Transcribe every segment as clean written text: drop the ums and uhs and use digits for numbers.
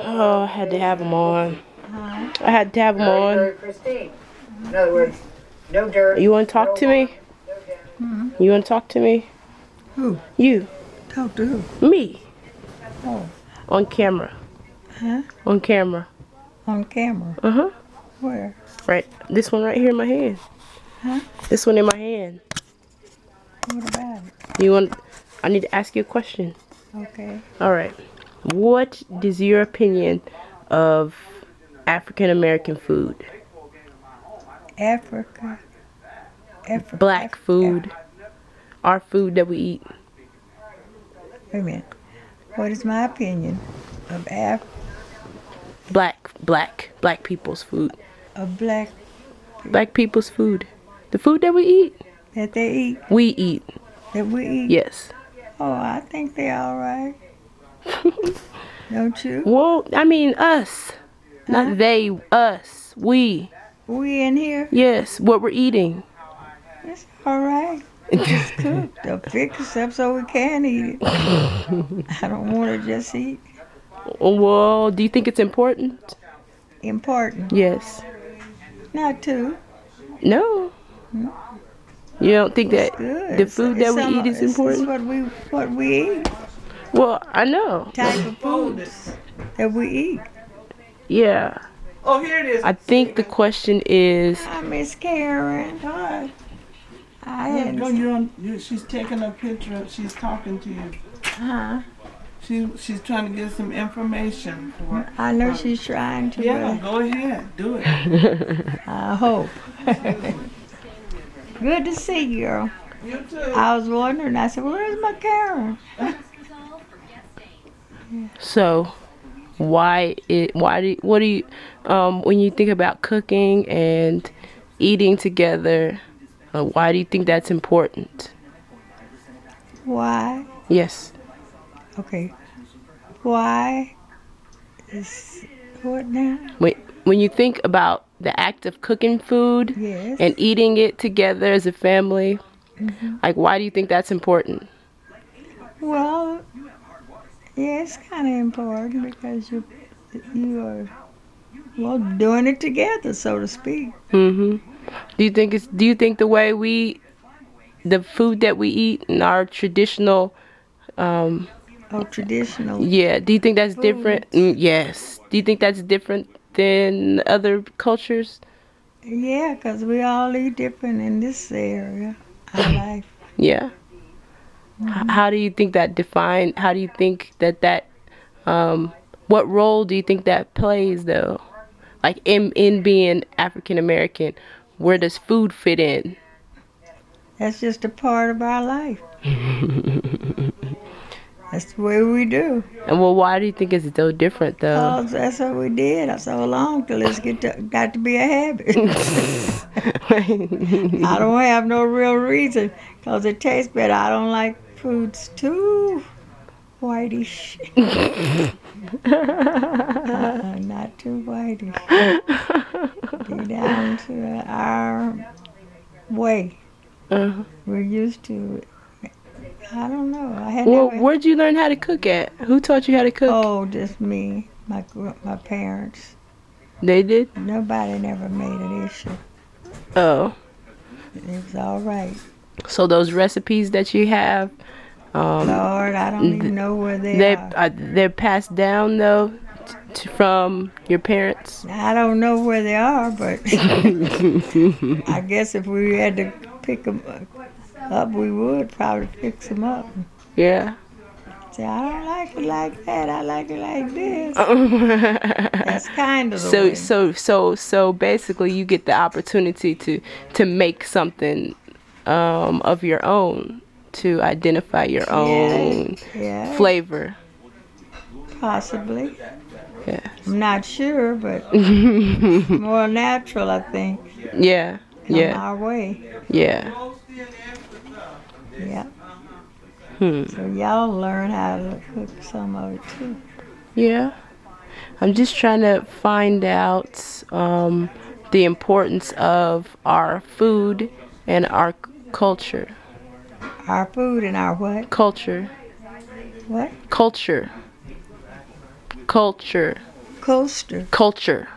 Oh, I had to have them on. Huh? I had to have them on. Christine. In other words, no dirt. You want to talk to me? Hmm? You want to talk to me? Who? You. Talk to who? Me. Oh. On camera. Huh? On camera. On camera. Uh-huh. Where? Right. This one right here in my hand. Huh? This one in my hand. What about it? You want... I need to ask you a question. Okay. All right. What is your opinion of African American food? Africa. Black food. Our food that we eat. Wait a minute. What is my opinion of Black people's food. black Black people's food. The food that we eat. that they eat, We eat. that we eat? Yes. Oh, I think they're all right. Don't you? Well, I mean us. Huh? Not they, us. We. We in here? Yes, what we're eating. It's all right. It's cooked. They'll fix it up so we can eat it. I don't want to just eat. Well, do you think it's important? Important. Yes. Not too. No. No. You don't think It's that good. the food that we eat is It's important? what we eat. Well, I know. Type of foods that we eat. Yeah. Oh, here it is. I think the question is, Hi, Miss Karen. Hi. I Go, hadn't. you're on, she's taking a picture. She's talking to you. Huh? She's trying to get some information. For, I know she's trying to. yeah, But go ahead. Do it. I hope. Good to see you, girl. You too. I was wondering. I said, "Where's my Karen?" so why what do you when you think about cooking and eating together, why do you think that's important? Why? Yes. Okay. Why is what now? When you think about the act of cooking food Yes. and eating it together as a family, like why do you think that's important? Well, yeah, it's kind of important because you are doing it together, so to speak. Mhm. Do you think the food that we eat in our traditional Traditional. yeah, do you think that's different? Yes. Do you think that's different than other cultures? Yeah, 'cause we all eat different in this area of life. Yeah. How do you think how do you think that what role do you think that plays though? Like in being African American, where does food fit in? That's just a part of our life. That's the way we do. And well, why do you think it's so different though? Oh, that's what we did so long till it's got to be a habit. I don't have no real reason, 'cause it tastes better. I don't like foods too whitish. Not too whitish. Be down to our way. Uh-huh. We're used to it. I don't know. I had Well, never. where'd you learn how to cook at? Who taught you how to cook? Oh, just me, my parents. They did? Nobody never made an issue. Oh. It was all right. So those recipes that you have, Lord, I don't even know where they are. they're passed down though from your parents? I don't know where they are, but I guess if we had to pick them up, we would probably fix them up. Yeah. Say, I don't like it like that. I like it like this. That's kind of the way. So basically you get the opportunity to make something of your own, to identify your own Yeah, flavor. possibly. Yeah. I'm not sure, but more natural, I think. Yeah. Come Yeah. our way. Yeah. Yeah. Hmm. So y'all learn how to cook some of it too. Yeah. I'm just trying to find out the importance of our food and our culture. Our food and our what? Culture. What? Culture. Culture. Coaster. Culture.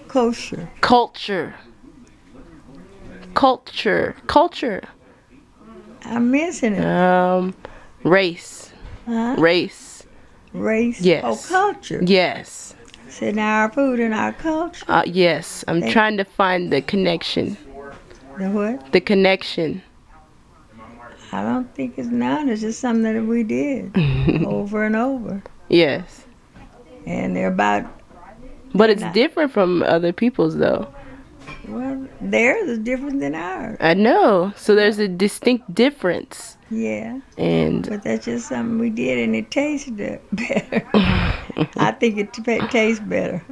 Kosher. Culture. Culture. Culture. I'm missing it. Race. Huh? Race. Race. Yes. Oh, culture. Yes. So now our food and our culture. Yes. I'm trying to find the connection. The what? The connection. I don't think it's none. It's just something that we did over and over. Yes. And they're about, But it's different from other people's though. well, theirs is different than ours. I know. So there's a distinct difference. Yeah. And But that's just something we did, and it tasted better. I think it tastes better.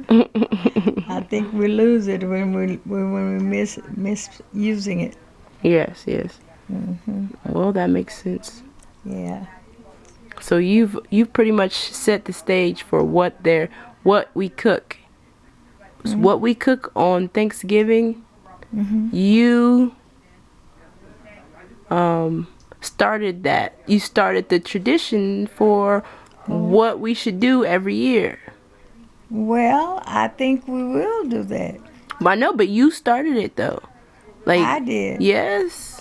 I think we lose it when we miss using it. yes, yes. Hmm. Well, that makes sense. Yeah. So you've pretty much set the stage for what we cook. So what we cook on Thanksgiving. You started that. You started the tradition for what we should do every year. Well, I think we will do that. I know, but you started it though. Like I did. yes.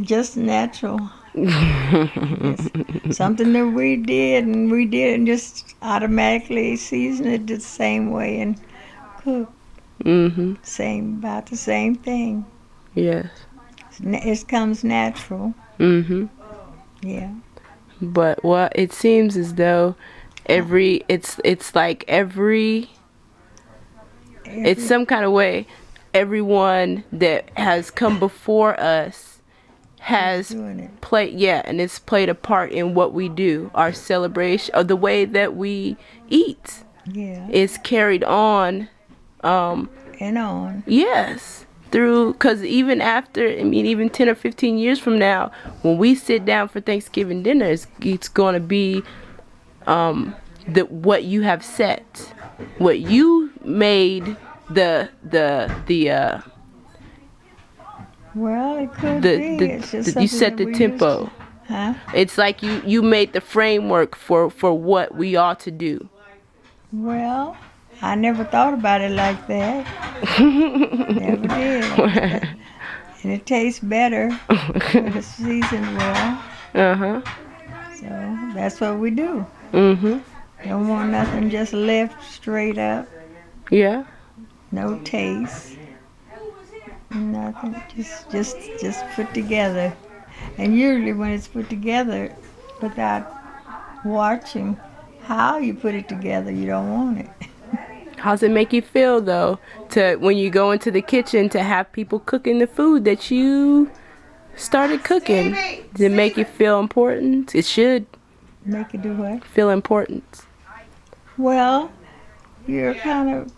Just natural. Yes. Something that we did and just automatically season it the same way and cook about the same thing. Yes. It comes natural. Yeah. But what it seems as though it's like every it's some kind of way everyone that has come before us has doing it. played and it's played a part in what we do, our celebration, or the way that we eat. Yeah. It's carried on And on. yes, through, because even after, I mean, even 10 or 15 years from now, when we sit down for Thanksgiving dinner, it's going to be what you have set, what you made Well, it could be. It's just you something set that the we tempo. used to- Huh? It's like you made the framework for what we ought to do. Well, I never thought about it like that. Never did. And it tastes better when it's seasoned well. So that's what we do. Don't want nothing just left straight up. Yeah. No taste. Nothing. Just put together. And usually when it's put together without watching how you put it together, you don't want it. How's it make you feel though, to when you go into the kitchen to have people cooking the food that you started cooking? Does it make you feel important? It should Make it do what? feel important. Well, you're kind of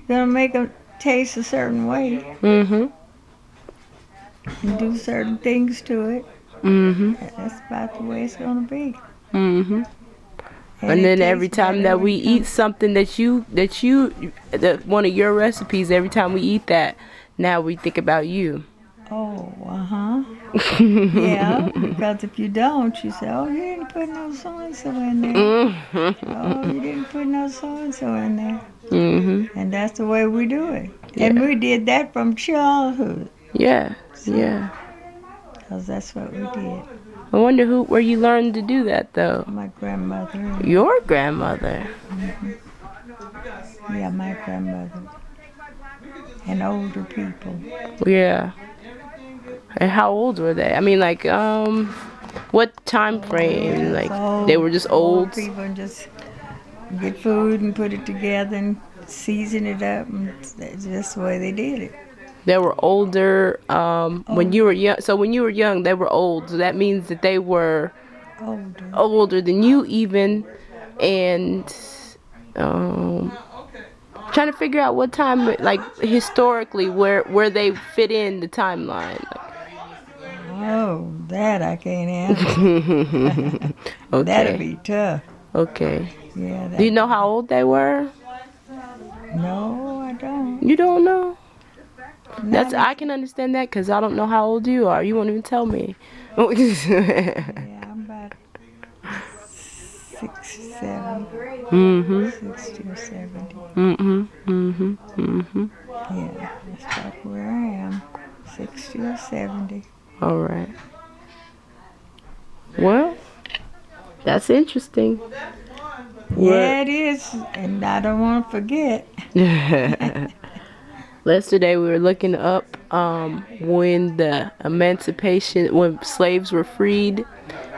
gonna make them taste a certain way. You do certain things to it. That's about the way it's gonna be. And it then tastes every time better that when we it eat comes- something that one of your recipes, every time we eat that, now we think about you. Oh, yeah, because if you don't, you say, oh, you didn't put no so-and-so in there. Oh, you didn't put no so-and-so in there. And that's the way we do it. And we did that from childhood, Yeah, yeah. because that's what we did. I wonder where you learned to do that though. My grandmother, Your grandmother. yeah, my grandmother, and older people. Yeah. And how old were they? I mean, like, what time frame? Like, they were just old. people and just get food and put it together and season it up, and that's just the way they did it. They were older when you were young. So when you were young, they were old. So that means that they were older than you even. And trying to figure out what time, like historically, where they fit in the timeline. Oh, that I can't answer. Okay. That'd be tough. Okay. Yeah. Do you know how old they were? No, I don't. You don't know? Not I can understand that because I don't know how old you are. You won't even tell me. Yeah, I'm about 67, Mm-hmm. 60 or 70. Mm-hmm. Mm-hmm. Mm-hmm. Yeah, that's about where I am, 60 or 70. All right. Well, that's interesting. Yeah, it is, and I don't want to forget. Yesterday we were looking up when the emancipation, when slaves were freed,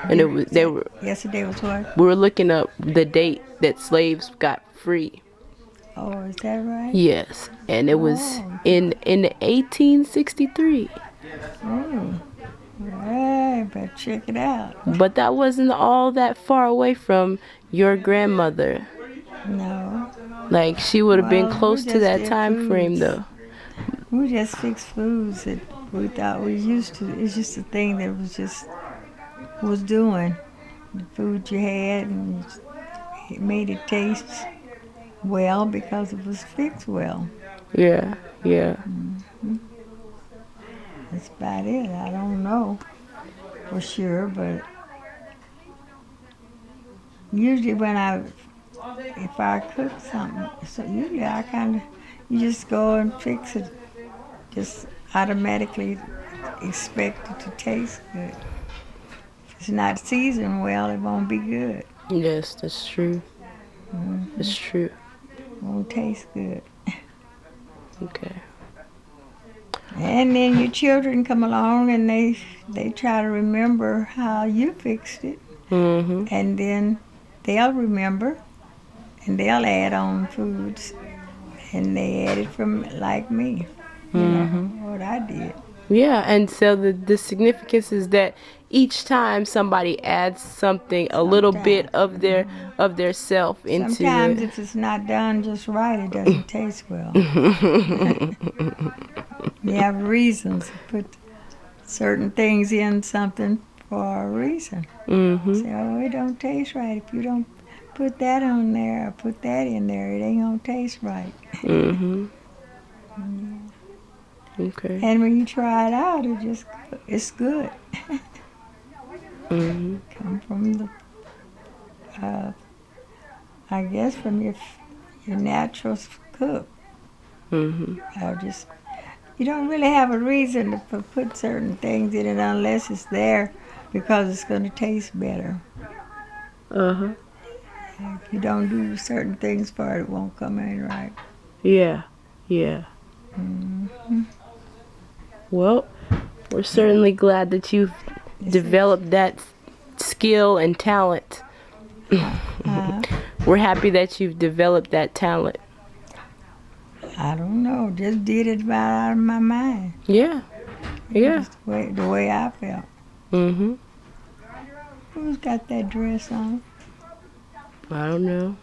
and Yesterday was what? we were looking up the date that slaves got free. Oh, is that right? Yes, and it was Oh. in 1863. Oh, right, but check it out. But that wasn't all that far away from your grandmother. No, Like she would have been Well, close we to just that did time frame foods. though. we just fixed foods that we thought we used to. It's just a thing that was doing. The food you had, and it made it taste well because it was fixed well. Yeah, yeah. That's about it. I don't know for sure, but usually if I cook something, so usually I you just go and fix it. Just automatically expect it to taste good. If it's not seasoned well, it won't be good. Yes, that's true. That's true. It won't taste good. Okay. And then your children come along and they try to remember how you fixed it. Mhm. And then they'll remember and they'll add on foods. And they add it from like me. You know what I did. Yeah, and so the significance is that each time somebody adds something, a little bit of their self into Sometimes it. if it's not done just right, it doesn't taste well. You have reasons to put certain things in something for a reason. Mhm. Say, oh, it don't taste right. If you don't put that on there or put that in there, it ain't gonna taste right. Mhm. Okay. And when you try it out, it's good. Mhm. Come from the, I guess from your natural cook. Mhm. You don't really have a reason to put certain things in it unless it's there because it's going to taste better. Uh-huh. If you don't do certain things for it, it won't come in right. Yeah. Yeah. Well, we're certainly glad that you've developed that skill and talent. We're happy that you've developed that talent. I don't know, just did it right out of my mind. Yeah. Yeah. Just the way I felt. Mhm. Who's got that dress on? I don't know.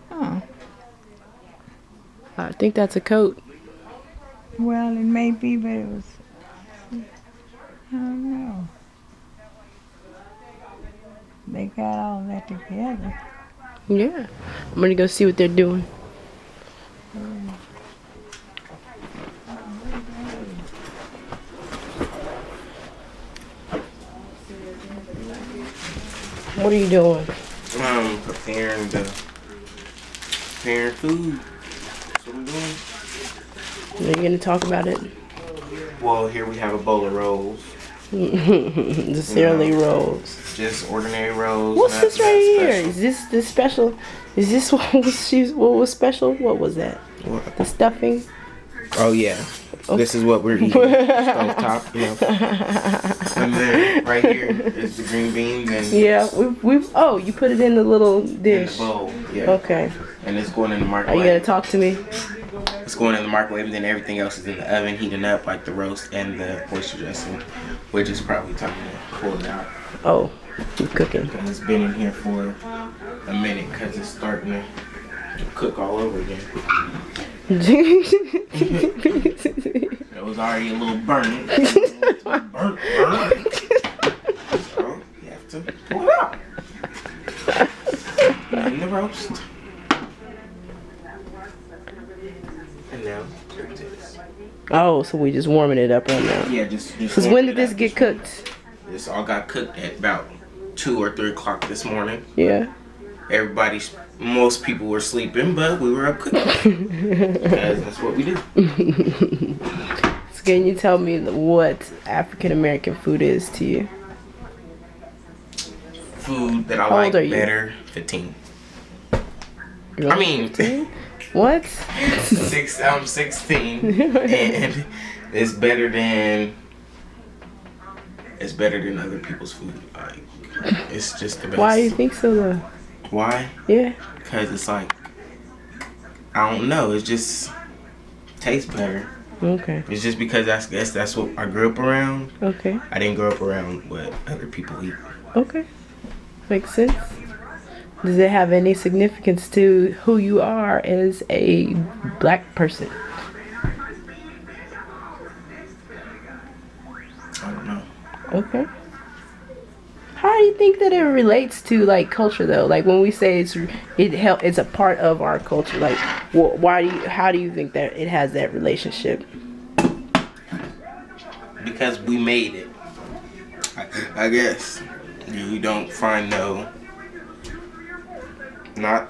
Huh. I think that's a coat. Well, it may be, but it was, I don't know. They got all that together. Yeah. I'm gonna go see what they're doing. What are you doing? Preparing food. That's what I'm doing. Are you gonna talk about it? Well, here we have a bowl of rolls. The Sara Lee rolls. Just ordinary rolls. What's not- this not right here? special. Is this the special? Is this what was special? What was that? What? The stuffing? Oh yeah. This is what we're eating. Stove top, you know. And then right here is the green beans and Yeah, we've. Oh, you put it in the little in dish. the bowl. Yeah. Okay. And it's going in the Are you microwave. gonna talk to me? It's going in the microwave, and then everything else is in the oven heating up, like the roast and the oyster dressing, which is probably time to pull it out. Oh, you cooking? Because it's been in here for a minute because it's starting to cook all over again. It was already a little burnt. burnt. So you have to pull it out. And the roast. And now, here it is. Oh, so we just warming it up right now. Yeah, just Cause when did this get cooked? This all got cooked at about 2 or 3 o'clock this morning. Yeah. Most people were sleeping, but we were up cooking. Because that's what we do. So can you tell me what African American food is to you? Food that I How like old are you? better, 15. You're I mean, 15? What? I'm 16, and it's better than other people's food. Like, it's just the best. Why do you think so though? Why? Yeah. Because it's like, I don't know. It just tastes better. Okay. It's just because I guess that's what I grew up around. Okay. I didn't grow up around what other people eat. Okay. Makes sense. Does it have any significance to who you are as a black person? I don't know. Okay. How do you think that it relates to like culture though? Like when we say it's a part of our culture. Like how do you think that it has that relationship? Because we made it. I guess. You don't find not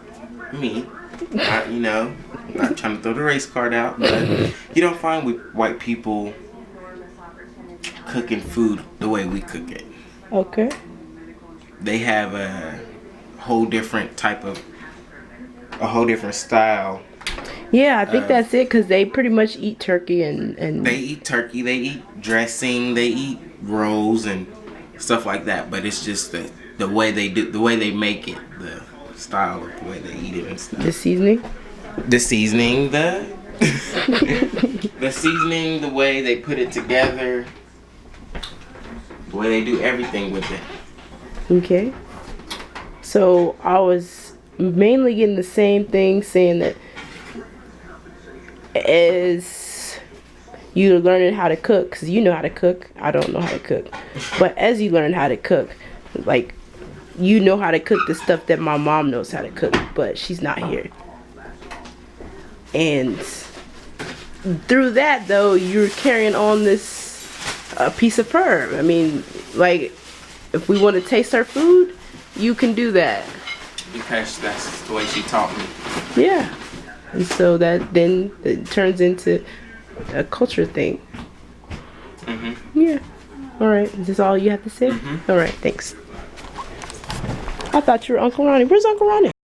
me, not, not trying to throw the race card out, but you don't find white people cooking food the way we cook it. Okay. They have a whole different style. Yeah, I think that's it because they pretty much eat turkey and They eat turkey, they eat dressing, they eat rolls and stuff like that, but it's just the way they make it, the style of the way they eat it and stuff. the seasoning. The seasoning, the seasoning, the way they put it together, the way they do everything with it. Okay. So I was mainly getting the same thing, saying that as you learning how to cook, because you know how to cook, I don't know how to cook, but as you learn how to cook, like, you know how to cook the stuff that my mom knows how to cook, but she's not here. And through that, though, you're carrying on this piece of her. I mean, like, if we want to taste her food, you can do that. Because that's the way she taught me. Yeah. And so that then it turns into a culture thing. Mhm. Yeah. All right. Is this all you have to say? Mhm. All right. Thanks. I thought you were Uncle Ronnie. Where's Uncle Ronnie?